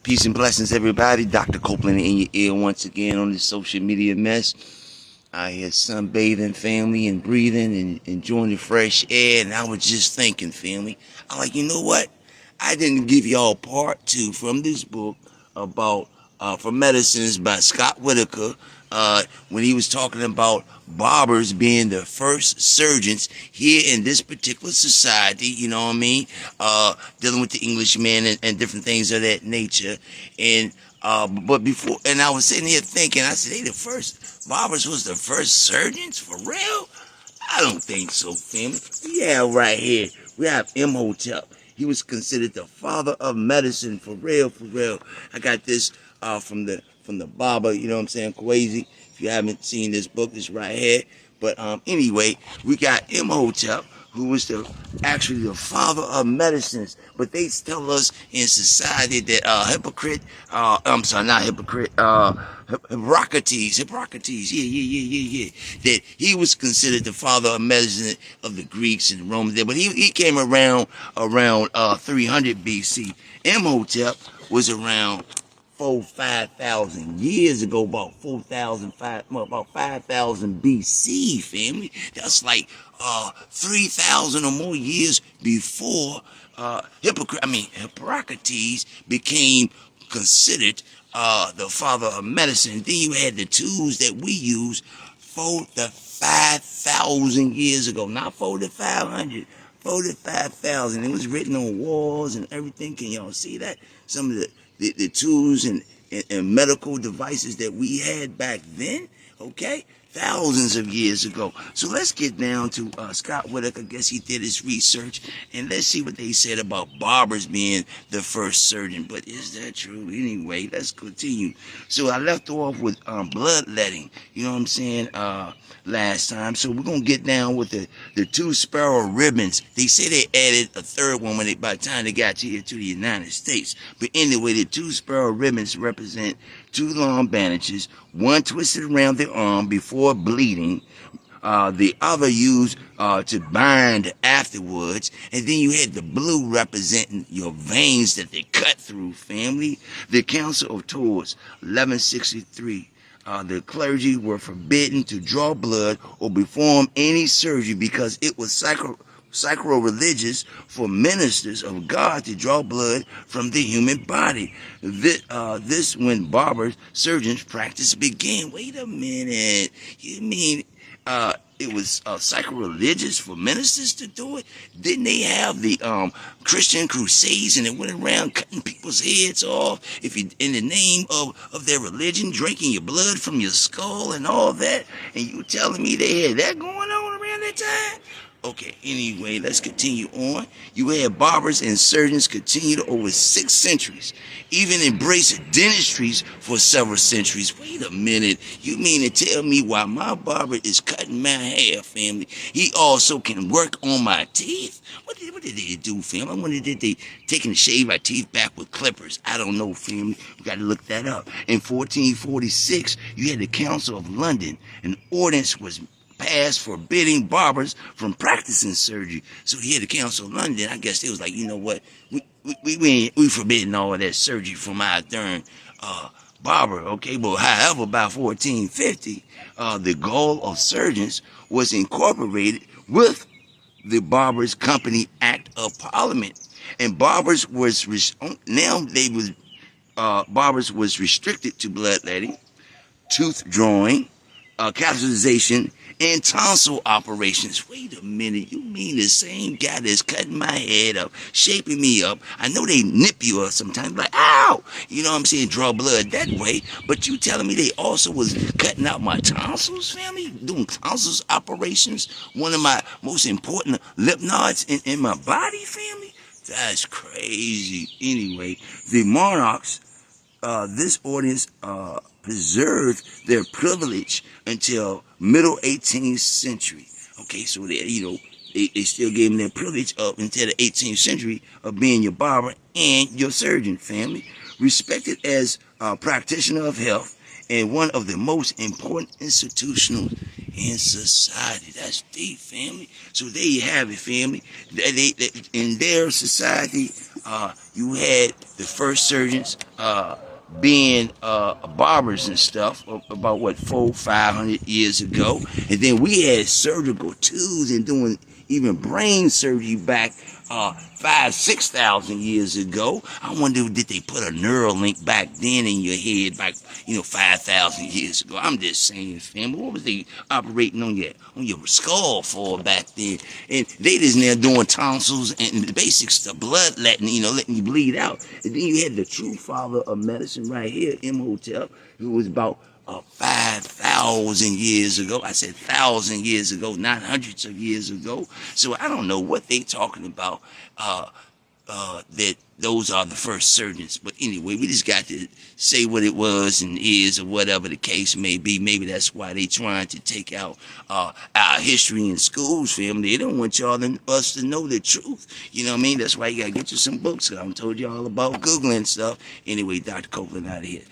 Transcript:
Peace and blessings, everybody. Dr. Copeland in your ear once again on this social media mess. I here sunbathing, family, and breathing and enjoying the fresh air. And I was just thinking, family, I'm like, you know what? I didn't give y'all part two from this book about for medicines by Scott Whitaker, when he was talking about barbers being the first surgeons here in this particular society, you know what I mean? Dealing with the Englishman and different things of that nature. And but before, and I was sitting here thinking, I said, they the first, barbers was the first surgeons for real? I don't think so, family. Yeah, right here. We have Imhotep. He was considered the father of medicine for real, for real. I got this from the barber, you know what I'm saying, Kwesi. If you haven't seen this book, it's right here. But anyway, we got Imhotep, who was actually the father of medicines. But they tell us in society that I'm sorry, not Hippocrates, Hippocrates, yeah, that he was considered the father of medicine of the Greeks and the Romans. But he came around 300 BC. Imhotep was around 5,000 years ago, about 5,000 BC, family. That's like 3,000 or more years before Hippocrates became considered the father of medicine. Then you had the tools that we use 5,000 years ago, not 4,500. 45,000. It was written on walls and everything. Can y'all see that? Some of the tools and medical devices that we had back then, okay? Thousands of years ago. So let's get down to Scott Whitaker. I guess he did his research, and let's see what they said about barbers being the first surgeon. But is that true? Anyway, let's continue. So I left off with bloodletting, you know what I'm saying, last time. So we're going to get down with the two spiral ribbons. They say they added a third one by the time they got here to the United States. But anyway, the two spiral ribbons represent two long bandages, one twisted around the arm before bleeding, the other used to bind afterwards, and then you had the blue representing your veins that they cut through, family. The Council of Tours, 1163. The clergy were forbidden to draw blood or perform any surgery because it was sacro-religious for ministers of God to draw blood from the human body. This when barbers, surgeons practice began. Wait a minute. You mean it was sacrilegious for ministers to do it? Didn't they have the Christian crusades and they went around cutting people's heads off if you in the name of their religion, drinking your blood from your skull and all that? And you telling me they had that going on around that time? Okay, anyway, let's continue on. You had barbers and surgeons continued over 6 centuries, even embraced dentistries for several centuries. Wait a minute, you mean to tell me while my barber is cutting my hair, family, he also can work on my teeth? What did they do, family? I wonder, did they take and shave my teeth back with clippers? I don't know, family. We got to look that up. In 1446, you had the Council of London. An ordinance was passed forbidding barbers from practicing surgery. So here the Council of London, I guess they was like, you know what, we forbidden all of that surgery from our darn barber, okay? But however, by 1450, the goal of surgeons was incorporated with the Barbers Company Act of Parliament, and barbers was barbers was restricted to bloodletting, tooth drawing, capitalization, and tonsil operations. Wait a minute, you mean the same guy that's cutting my head up, shaping me up? I know they nip you up sometimes, like, ow! You know what I'm saying? Draw blood that way. But you telling me they also was cutting out my tonsils, family? Doing tonsils operations? One of my most important lymph nodes in my body, family? That's crazy. Anyway, the monarchs, this audience preserved their privilege until middle 18th century. Okay, so they still gave them their privilege up until the 18th century of being your barber and your surgeon, family. Respected as a practitioner of health and one of the most important institutions in society. That's deep, family. So there you have it, family. In their society, you had the first surgeons being barbers and stuff about what 400-500 years ago, and then we had surgical tools and doing even brain surgery back 5,000-6,000 years ago. I wonder, did they put a neural link back then in your head, back 5,000 years ago? I'm just saying, family. What was they operating on your skull for back then? And they just now doing tonsils and the basic stuff, bloodletting, letting you bleed out. And then you had the true father of medicine right here, Imhotep, who was about 5,000 years ago. I said 1,000 years ago, not hundreds of years ago. So I don't know what they talking about. That those are the first surgeons. But anyway, we just got to say what it was and is, or whatever the case may be. Maybe that's why they trying to take out our history in schools, family. They don't want us to know the truth. You know what I mean? That's why you got to get you some books. I told you all about Googling stuff. Anyway, Dr. Copeland out of here.